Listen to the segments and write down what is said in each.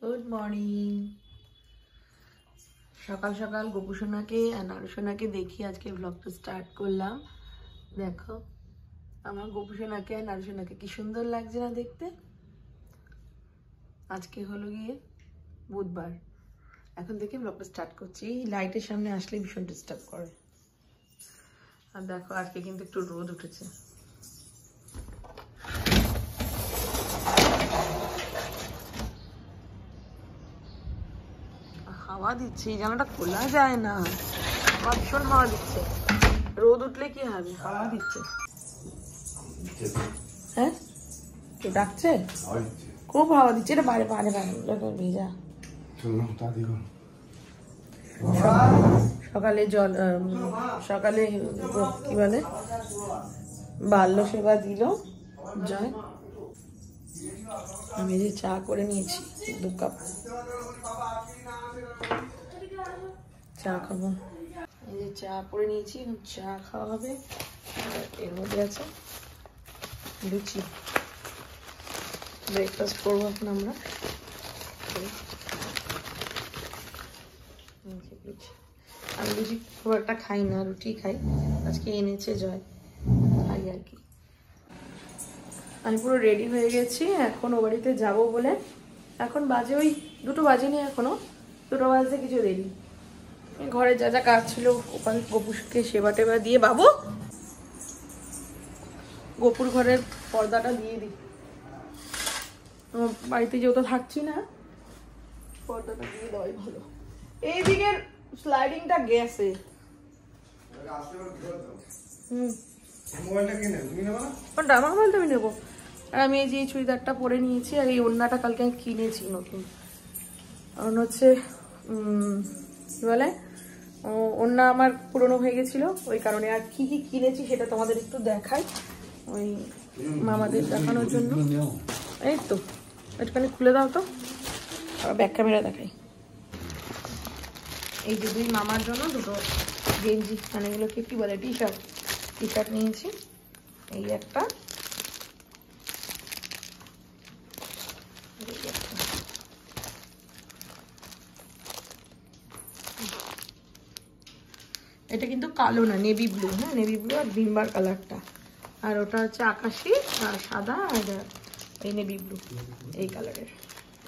Good morning. সকাল সকাল গোপু সোনাকে আর নাড়ু সোনাকে দেখি আজকে ব্লগটা স্টার্ট করলাম। দেখো আমার গোপু সোনাকে আর নাড়ু সোনাকে কি সুন্দর লাগছে না দেখতে। আজকে হলো গিয়ে বুধবার, এখন থেকে ব্লগটা স্টার্ট করছি। লাইটের সামনে আসলে ভীষণ ডিস্টার্ব করে। আর দেখো আজকে কিন্তু একটু রোদ উঠেছে। হাওয়া দিচ্ছে, এই জানালাটা খোলা যায় না, ভীষণ হাওয়া দিচ্ছে। রোদ উঠলে কি হবে, হাওয়া দিচ্ছে। হ্যাঁ কেউ ডাকছে, খুব হাওয়া দিচ্ছে। এটা বাইরে বাইরে ভেজা। সকালে জল সকালে কি বলে বাল্য সেবা দিল জয়। আমি যে চা করে নিয়েছি 2 কাপ, চা খাবো। এই যে চা করে নিয়েছি, চা খাওয়া হবে। এর মধ্যে আছে লুচি, ব্রেকফাস্ট করবো এখন আমরা। আমি লুচি খুব একটা খাই না, রুটি খাই। আজকে এনেছে জয়, খাই আর কি। আমি পুরো রেডি হয়ে গেছি, এখন ও বাড়িতে যাবো বলে। এখন বাজে ওই 2টো বাজেনি, এখনো 2টো বাজতে কিছু দেরি। ঘরে যা যা কাজ ছিল ওখানে গপুকে সেবা টেবা দিয়ে, বাবু গপুর ঘরের পর্দাটা দিয়ে দিই। বাড়িতে যেহেতু থাকছি না, পর্দাটা দিয়ে দেওয়াই ভালো। এইদিকের স্লাইডিংটা গেছে। কোনটা? আমার মোবাইলটা আমি নেবো। আর আমি এই যে চুড়িদারটা পরে নিয়েছি, আর এই ওড়নাটা কালকে আমি কিনেছি নতুন। কারণ হচ্ছে কি বলে, ওড়না আমার পুরনো হয়ে গেছিল, ওই কারণে। আর কি কি কিনেছি সেটা তোমাদের একটু দেখাই, ওই মামাদের দেখানোর জন্য। এই তো একটুখানি খুলে দাও তো, ব্যাক ক্যামেরা দেখাই। এই যে 2 মামার জন্য 2টো গেঞ্জি, মানে এগুলোকে কি বলে, টি শার্ট নিয়েছি। এই একটা, এটা কিন্তু কালো না, নেভি ব্লু। হ্যাঁ নেভি ব্লু আর ভিমবার কালারটা। আর ওটা হচ্ছে আকাশি আর সাদা, আর এই নেভি ব্লু এই কালারের।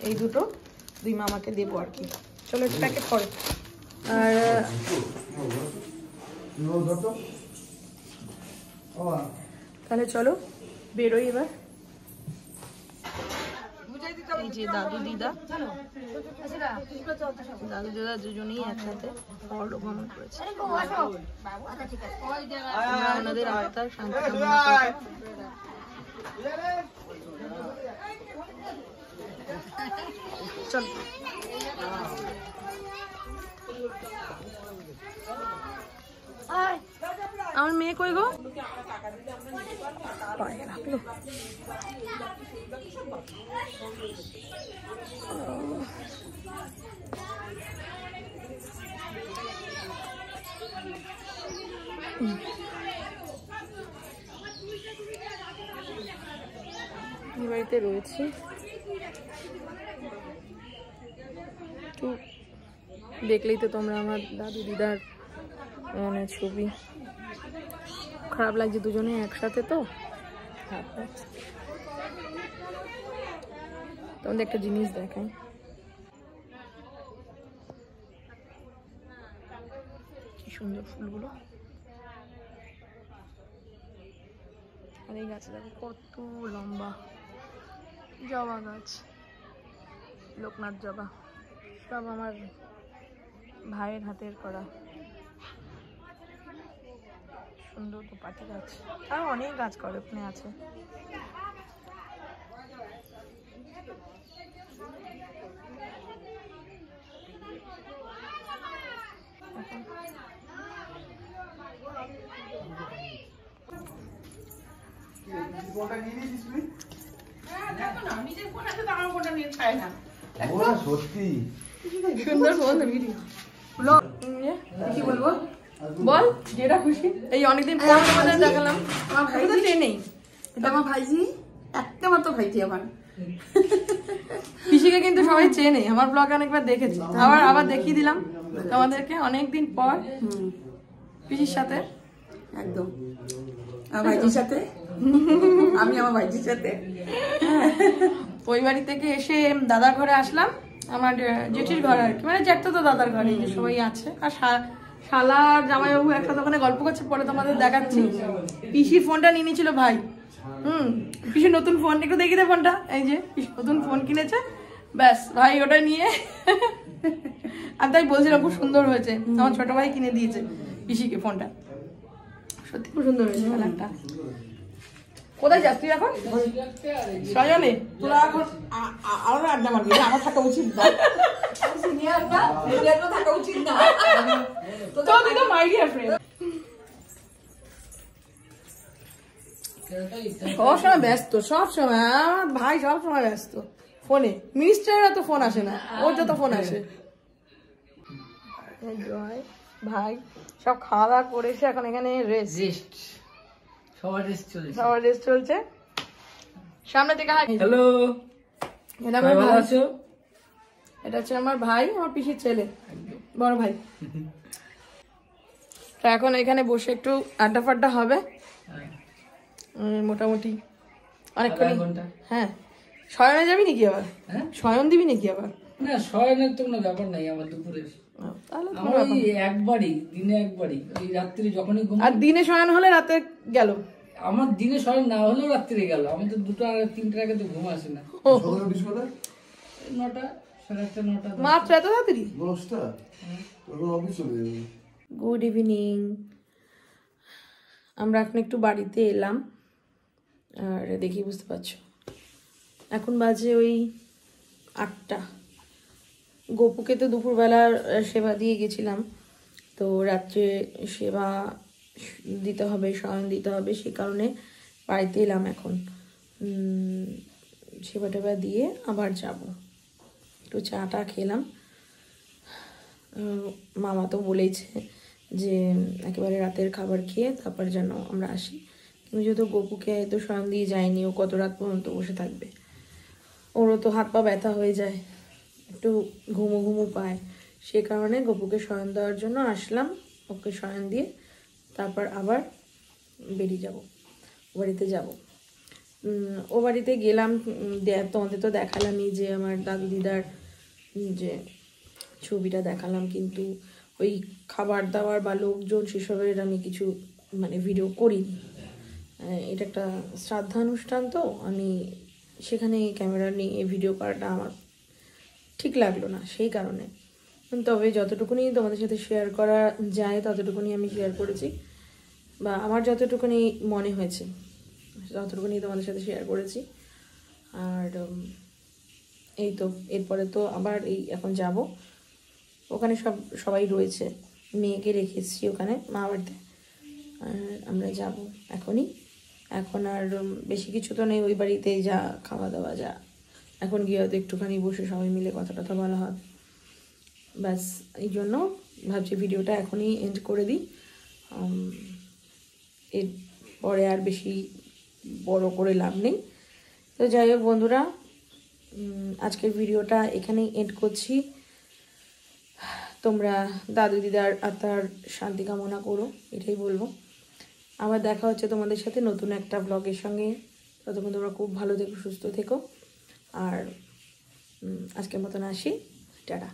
এই 2টো 2 মামাকে দেবো আর কি। চলো এটা প্যাকেট করো। আর তাহলে চলো বেরোই এবার। এই যে দাদু দিদা দুজনেই একসাথে ভ্রমণ করেছে। ওনাদের আত্মার শান্তি কামনা করে। চল আমার মেয়ে কই গো? পায়ে রাখলো। বাড়িতে রয়েছে, একটু দেখলেই তো তোমরা আমার দাদু দিদার মানে ছবি। খারাপ লাগছে দুজনে একসাথে, তো খারাপ লাগছে। তোমাদের একটা জিনিস দেখাই। কি সুন্দর ফুলগুলো। আর এই গাছে দেখো কত লম্বা জবা গাছ, লোকনাথ জবা। সব আমার ভাইয়ের হাতের করা। সুন্দর পাটি গাছ, আর অনেক গাছ করে ওখানে আছে। সুন্দর ফোন ভিডিও কি বলবো বল, যেটা খুশি। এই অনেকদিন পর তোমাদের দেখালাম। আমার ভাই তো নেই, এটা আমার ভাইজি, একটা মাত্র ভাইজি আমার। পিসিকে কিন্তু সবাই চেনে, আমার ব্লগে অনেকবার দেখেছি, আবার দেখিয়ে দিলাম তোমাদেরকে অনেকদিন পর পিসির সাথে। একদম আমার ভাইজির সাথে, আমি আমার ভাইজির সাথে ওই বাড়ি থেকে এসে দাদার ঘরে আসলাম, আমার জেঠির ঘর আর কি, মানে জ্যাঠতো তো দাদার ঘরে যে সবাই আছে, আর শালা আর জামাইবাবু একসাথে ওখানে গল্প করছে, পরে তোমাদের দেখাচ্ছি। পিসির ফোনটা নিয়ে নিয়েছিল ভাই, পিসির নতুন ফোন, একটু দেখি দে ফোনটা, এই যে পিসি নতুন ফোন কিনেছে, ব্যাস ভাই ওটা নিয়ে আর তাই বলছিলাম খুব সুন্দর হয়েছে, আমার ছোট ভাই কিনে দিয়েছে পিসিকে ফোনটা, সত্যি খুব সুন্দর হয়েছে কালারটা। কোথায় যাস তুই এখন? সজনে তোরা এখন আরো আড্ডা মারবি, আমার থাকা উচিত না, থাকা উচিত না, তো তুই তো মাই ডিয়ার ফ্রেন্ড। সবসময় ব্যস্ত, সবসময় আমার ভাই সবসময় ব্যস্ত ফোনে, মিনিস্টারের তো ফোন আসে না, ওর যত ফোন আসে। ভাই সব খাওয়া দাওয়া করেছে, এখন এখানে রেস্ট, সবার রেস্ট চলছে। সামনে থেকে হ্যালো, এটা আমার ভাই, এটা হচ্ছে আমার ভাই, আমার পিসির ছেলে, বড় ভাই। তো এখন এখানে বসে একটু আড্ডা ফাড্ডা হবে মোটামুটি অনেকক্ষণ। হ্যাঁ, শয়নে যাবি নাকি আবার? শয়ন দিবি নাকি আবার? না, শয়নের তো কোনো ব্যাপার নাই আমার দুপুরে, একবারই দিনে, একবারই ওই রাত্রি যখনই ঘুম। আর দিনে শয়ন হলে রাতে গেল, আমার দিনে শয়ন না হলেও রাত্রে গেল, আমি তো 2টা আর 3টার আগে তো ঘুম আসে না। 9টা, 9:30, 9টা মাত্র এত তাড়াতাড়ি? গুড ইভিনিং, আমরা এখন একটু বাড়িতে এলাম, আর দেখি বুঝতে পারছো এখন বাজে ওই 8টা। গোপুকে তো দুপুরবেলার সেবা দিয়ে গেছিলাম, তো রাত্রে সেবা দিতে হবে, শয়ন দিতে হবে, সে কারণে বাড়িতে এলাম এখন। সেবা টেবা দিয়ে আবার যাব, একটু চাটা খেলাম। মামা তো বলেইছে যে একেবারে রাতের খাবার খেয়ে তারপর যেন আমরা আসি, কিন্তু যেহেতু গোপুকে তো শয়ন দিয়ে যায়নি, ও কত রাত পর্যন্ত বসে থাকবে, ওরও তো হাত পা ব্যথা হয়ে যায়, একটু ঘুমো ঘুমো পায়, সে কারণে গোপুকে শয়ন দেওয়ার জন্য আসলাম, ওকে শয়ন দিয়ে তারপর আবার বেরিয়ে যাব, ও বাড়িতে যাব। ও বাড়িতে গেলাম, তোমাদের তো দেখালামই যে আমার দাদু দিদার যে ছবিটা দেখালাম, কিন্তু ওই খাবার দাবার বা লোকজন সেসবের আমি কিছু মানে ভিডিও করিনি। এটা একটা শ্রাদ্ধানুষ্ঠান, তো আমি সেখানে ক্যামেরা নিয়ে ভিডিও করাটা আমার ঠিক লাগলো না, সেই কারণে। তবে যতটুকুনি তোমাদের সাথে শেয়ার করা যায় ততটুকুনি আমি শেয়ার করেছি, বা আমার যতটুকুনি মনে হয়েছে ততটুকুনি তোমাদের সাথে শেয়ার করেছি। আর এই তো এরপরে তো আবার এই এখন যাব, ওখানে সবাই রয়েছে, মেয়েকে রেখে এসেছি ওখানে মা বাড়িতে, আর আমরা যাব এখনই। এখন আর বেশি কিছু তো নেই, ওই বাড়িতে যা খাওয়া দাওয়া যা, এখন গিয়ে হয়তো একটুখানি বসে সবাই মিলে কথা টথা বলা হয়, ব্যাস। এই জন্য ভাবছি ভিডিওটা এখনই এন্ড করে দিই, এরপরে আর বেশি বড় করে লাভ নেই। তো যাই হোক বন্ধুরা, আজকের ভিডিওটা এখানেই এন্ড করছি। তোমরা দাদু দিদার আত্মার শান্তি কামনা করো, এটাই বলবো। আবার দেখা হচ্ছে তোমাদের সাথে নতুন একটা ব্লগের সঙ্গে, ততক্ষণ তোমরা খুব ভালো থেকো, সুস্থ থেকো, আর আজকের মতন আসি, টাটা।